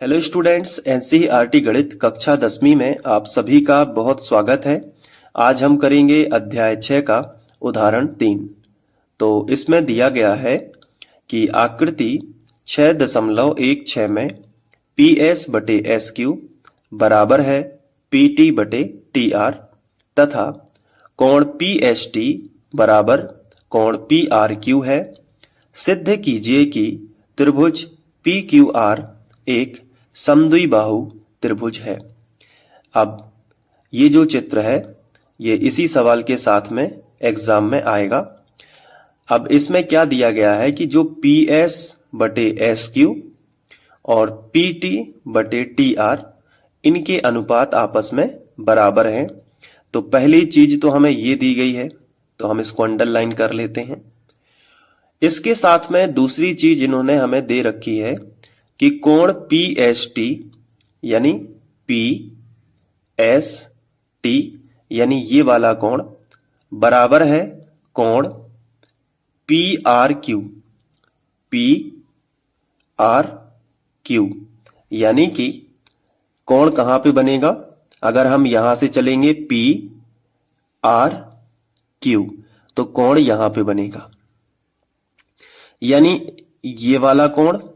Hello students, NCERT गणित कक्षा 10वीं में आप सभी का बहुत स्वागत है। आज हम करेंगे अध्याय 6 का उदाहरण 3। तो इसमें दिया गया है कि आकृति 6.16 में पी एस बटे एस क्यू बराबर है पी टी बटे टी आर तथा कोण पी एस टी बराबर कोण पी आर क्यू है। सिद्ध कीजिए कि त्रिभुज पी क्यू आर एक समद्विबाहु त्रिभुज है। अब ये जो चित्र है ये इसी सवाल के साथ में एग्जाम में आएगा। अब इसमें क्या दिया गया है कि जो पी एस बटे एस क्यू और पी टी बटे टी आर इनके अनुपात आपस में बराबर हैं। तो पहली चीज तो हमें ये दी गई है, तो हम इसको अंडरलाइन कर लेते हैं। इसके साथ में दूसरी चीज इन्होंने हमें दे रखी है कि कोण पी एस टी यानी पी एस टी यानी ये वाला कोण बराबर है कोण P R Q. P R Q यानी कि कोण कहां पे बनेगा? अगर हम यहां से चलेंगे पी आर क्यू तो कोण यहां पे बनेगा, यानी ये वाला कोण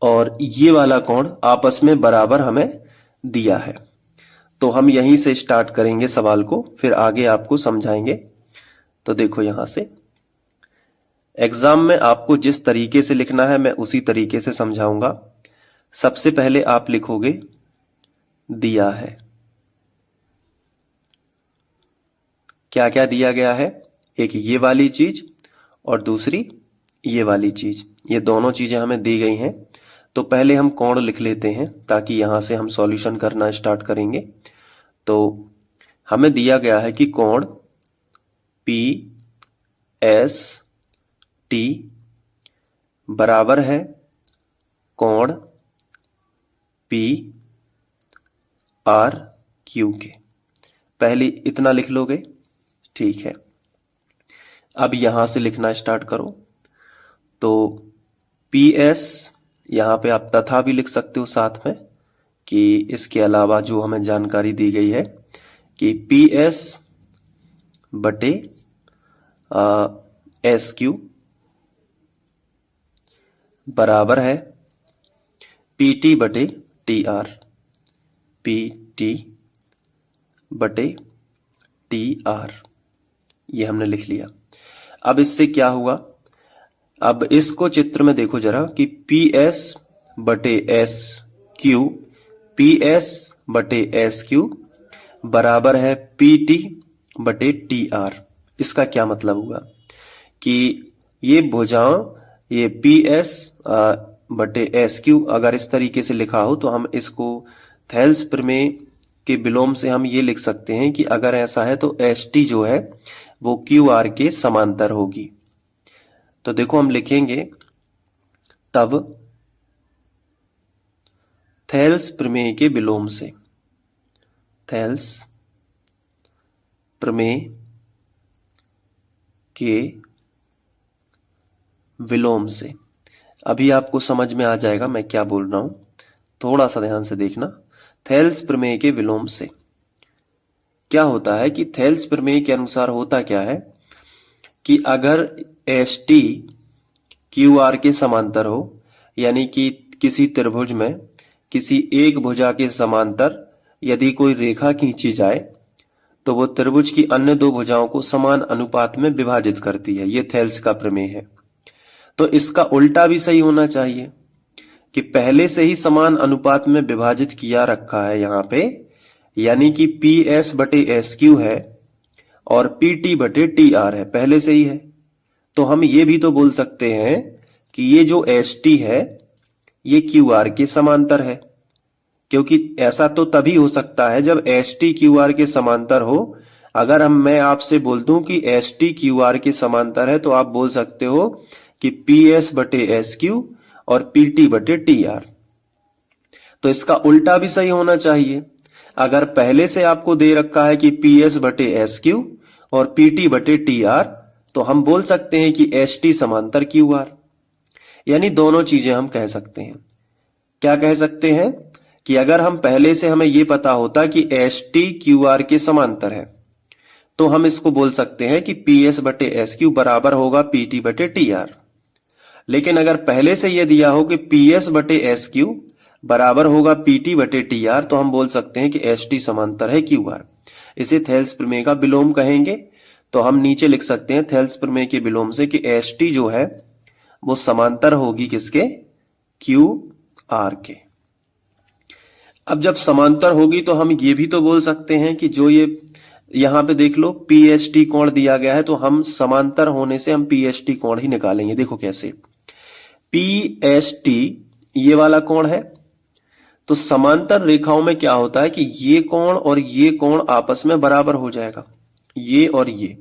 और ये वाला कोण आपस में बराबर हमें दिया है। तो हम यहीं से स्टार्ट करेंगे सवाल को, फिर आगे आपको समझाएंगे। तो देखो यहां से एग्जाम में आपको जिस तरीके से लिखना है मैं उसी तरीके से समझाऊंगा। सबसे पहले आप लिखोगे दिया है। क्या क्या दिया गया है? एक ये वाली चीज और दूसरी ये वाली चीज, ये दोनों चीजें हमें दी गई हैं। तो पहले हम कोण लिख लेते हैं ताकि यहां से हम सॉल्यूशन करना स्टार्ट करेंगे। तो हमें दिया गया है कि कोण पी एस टी बराबर है कोण पी आर क्यू के। पहले इतना लिख लोगे, ठीक है। अब यहां से लिखना स्टार्ट करो। तो पी एस यहां पे आप तथा भी लिख सकते हो साथ में, कि इसके अलावा जो हमें जानकारी दी गई है कि पी एस बटे एस क्यू बराबर है पी टी बटे टी आर। पी टी बटे टी आर ये हमने लिख लिया। अब इससे क्या हुआ? अब इसको चित्र में देखो जरा कि पी एस बटे एस क्यू, पी एस बटे एस क्यू बराबर है पी टी बटे टी आर। इसका क्या मतलब हुआ कि ये भुजाओं, ये पी एस बटे एस क्यू अगर इस तरीके से लिखा हो तो हम इसको थेल्स प्रमेय के विलोम से हम ये लिख सकते हैं कि अगर ऐसा है तो एस टी जो है वो क्यू आर के समांतर होगी। तो देखो हम लिखेंगे तब थेल्स प्रमेय के विलोम से, थेल्स प्रमेय के विलोम से। अभी आपको समझ में आ जाएगा मैं क्या बोल रहा हूं, थोड़ा सा ध्यान से देखना। थेल्स प्रमेय के विलोम से क्या होता है कि थेल्स प्रमेय के अनुसार होता क्या है कि अगर एस टी क्यू आर के समांतर हो, यानी कि किसी त्रिभुज में किसी एक भुजा के समांतर यदि कोई रेखा खींची जाए तो वो त्रिभुज की अन्य दो भुजाओं को समान अनुपात में विभाजित करती है। ये थेल्स का प्रमेय है। तो इसका उल्टा भी सही होना चाहिए कि पहले से ही समान अनुपात में विभाजित किया रखा है यहां पे, यानी कि पी एस बटे एस क्यू है और पी टी बटे टी आर है, पहले से ही है। तो हम ये भी तो बोल सकते हैं कि ये जो एस टी है ये क्यू आर के समांतर है, क्योंकि ऐसा तो तभी हो सकता है जब एस टी क्यू आर के समांतर हो। अगर मैं आपसे बोल दूं कि एस टी क्यू आर के समांतर है तो आप बोल सकते हो कि पी एस बटे एस क्यू और पी टी बटे टी आर। तो इसका उल्टा भी सही होना चाहिए। अगर पहले से आपको दे रखा है कि पी एस बटे एस क्यू और पी टी बटे टी आर तो हम बोल सकते हैं कि एस टी समांतर क्यू आर, यानी दोनों चीजें हम कह सकते हैं। क्या कह सकते हैं कि अगर हम पहले से हमें यह पता होता कि एस टी क्यू आर के समांतर है तो हम इसको बोल सकते हैं कि पी एस बटे एस क्यू बराबर होगा पी टी बटे टी आर। लेकिन अगर पहले से यह दिया हो कि पी एस बटे एस क्यू बराबर होगा पी टी बटे टी आर तो हम बोल सकते हैं कि एस टी समांतर है क्यू आर। इसे थेल्स प्रमेय का विलोम कहेंगे। तो हम नीचे लिख सकते हैं थेल्स प्रमेय के विलोम से कि एस टी जो है वो समांतर होगी किसके, क्यू आर के। अब जब समांतर होगी तो हम ये भी तो बोल सकते हैं कि जो ये यहां पे देख लो पी एस टी कोण दिया गया है तो हम समांतर होने से हम पी एस टी कोण ही निकालेंगे। देखो कैसे, पी एस टी ये वाला कोण है तो समांतर रेखाओं में क्या होता है कि ये कोण और ये कोण आपस में बराबर हो जाएगा, ये और ये।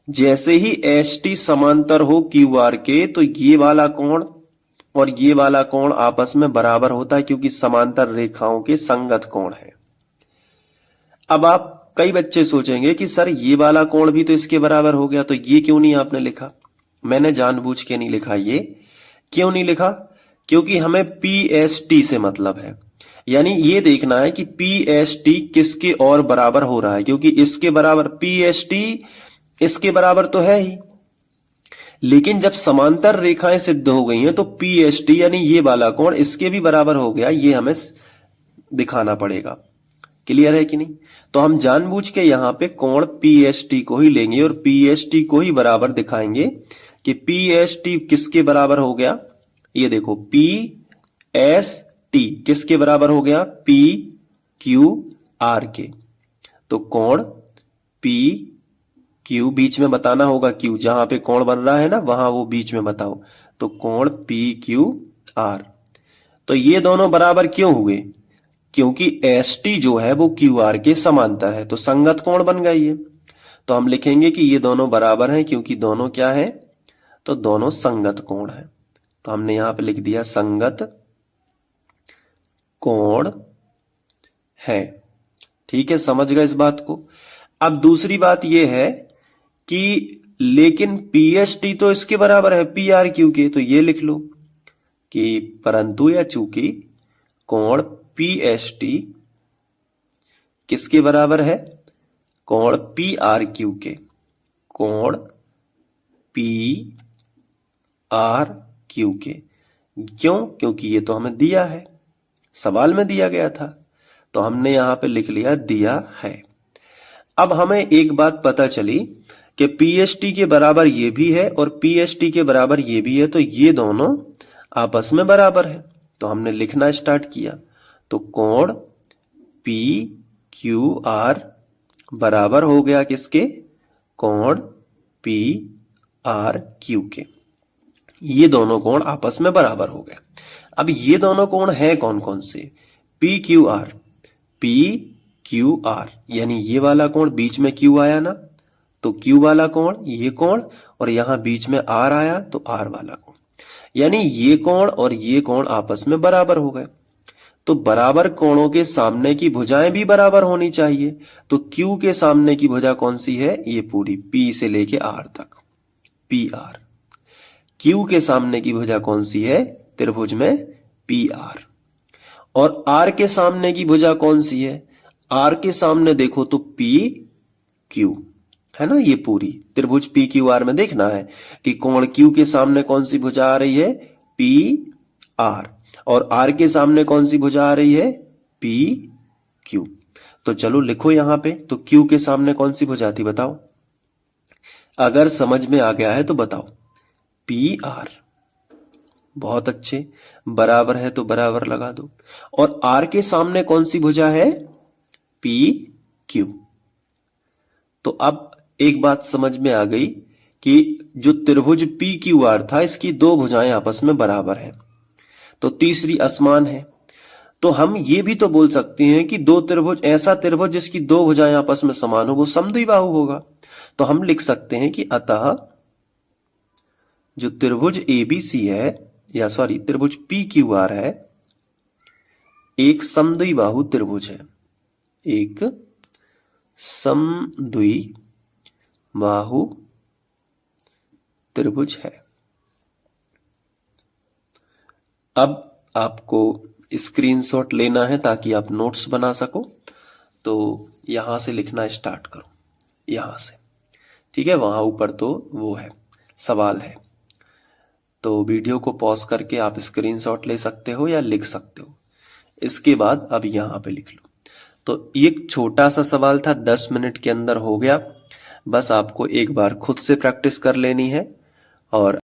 जैसे ही एस टी समांतर हो क्यू आर के तो ये वाला कोण और ये वाला कोण आपस में बराबर होता है क्योंकि समांतर रेखाओं के संगत कोण है। अब आप कई बच्चे सोचेंगे कि सर ये वाला कोण भी तो इसके बराबर हो गया तो ये क्यों नहीं आपने लिखा। मैंने जानबूझ के नहीं लिखा। ये क्यों नहीं लिखा, क्योंकि हमें पी एस टी से मतलब है, यानी ये देखना है कि पी एस टी किसके और बराबर हो रहा है, क्योंकि इसके बराबर पी एस टी इसके बराबर तो है ही। लेकिन जब समांतर रेखाएं सिद्ध हो गई हैं तो पी एस टी यानी ये वाला कोण इसके भी बराबर हो गया, ये हमें दिखाना पड़ेगा। क्लियर है कि नहीं। तो हम जानबूझ के यहां पे कोण पी एस टी को ही लेंगे और पी एस टी को ही बराबर दिखाएंगे कि पी एस टी किसके बराबर हो गया। ये देखो पी एस टी किसके बराबर हो गया, पी क्यू आर के। तो कोण पी क्यू बीच में बताना होगा, क्यू जहां पे कोण बन रहा है ना वहां वो बीच में बताओ। तो कोण पी क्यू आर। तो ये दोनों बराबर क्यों हुए, क्योंकि एस टी जो है वो क्यू आर के समांतर है तो संगत कोण बन गई है। तो हम लिखेंगे कि ये दोनों बराबर हैं क्योंकि दोनों क्या है, तो दोनों संगत कोण है। तो हमने यहां पे लिख दिया संगत कोण है। ठीक है, समझ गए इस बात को। अब दूसरी बात यह है कि लेकिन पी एस टी तो इसके बराबर है पी आर क्यू के, तो ये लिख लो कि परंतु या चूंकि कोण पी एस टी किसके बराबर है, कोण पी आर क्यू के। कोण पी आर क्यू के क्यों, क्योंकि ये तो हमें दिया है, सवाल में दिया गया था तो हमने यहां पे लिख लिया दिया है। अब हमें एक बात पता चली कि पी एस टी के बराबर ये भी है और पी एस टी के बराबर ये भी है, तो ये दोनों आपस में बराबर है। तो हमने लिखना स्टार्ट किया। तो कोण पी क्यू आर बराबर हो गया किसके, कोण पी आर क्यू के। ये दोनों कोण आपस में बराबर हो गए। अब ये दोनों कोण हैं कौन कौन से, P Q R, P Q R यानी ये वाला कोण बीच में क्यू आया ना, तो क्यू वाला कोण ये कोण और यहां बीच में आर आया तो आर वाला कोण, यानी ये कोण और ये कोण आपस में बराबर हो गए। तो बराबर कोणों के सामने की भुजाएं भी बराबर होनी चाहिए। तो क्यू के सामने की भुजा कौन सी है, ये पूरी पी से लेके आर तक, पी आर। क्यू के सामने की भुजा कौन सी है त्रिभुज में, पी आर। और आर के सामने की भुजा कौन सी है, आर के सामने देखो तो पी क्यू है ना। ये पूरी त्रिभुज पी क्यू आर में देखना है कि कोण क्यू के सामने कौन सी भुजा आ रही है, पी आर, और आर के सामने कौन सी भुजा आ रही है, पी क्यू। तो चलो लिखो यहां पे, तो क्यू के सामने कौन सी भुजा थी बताओ, अगर समझ में आ गया है तो बताओ, पी आर। बहुत अच्छे, बराबर है तो बराबर लगा दो। और आर के सामने कौन सी भुजा है, पी क्यू। तो अब एक बात समझ में आ गई कि जो त्रिभुज पी क्यू आर था इसकी दो भुजाएं आपस में बराबर हैं, तो तीसरी असमान है। तो हम ये भी तो बोल सकते हैं कि दो त्रिभुज, ऐसा त्रिभुज जिसकी दो भुजाएं आपस में समान हो वो समद्विबाहु होगा। तो हम लिख सकते हैं कि अतः जो त्रिभुज एबीसी है, या सॉरी त्रिभुज पी क्यू आर है, एक समद्विबाहु त्रिभुज है, एक समद्विबाहु त्रिभुज है। अब आपको स्क्रीनशॉट लेना है ताकि आप नोट्स बना सको। तो यहां से लिखना स्टार्ट करो, यहां से, ठीक है। वहां ऊपर तो वो है, सवाल है। तो वीडियो को पॉज करके आप स्क्रीनशॉट ले सकते हो या लिख सकते हो। इसके बाद अब यहाँ पे लिख लो। तो एक छोटा सा सवाल था, 10 मिनट के अंदर हो गया। बस आपको एक बार खुद से प्रैक्टिस कर लेनी है और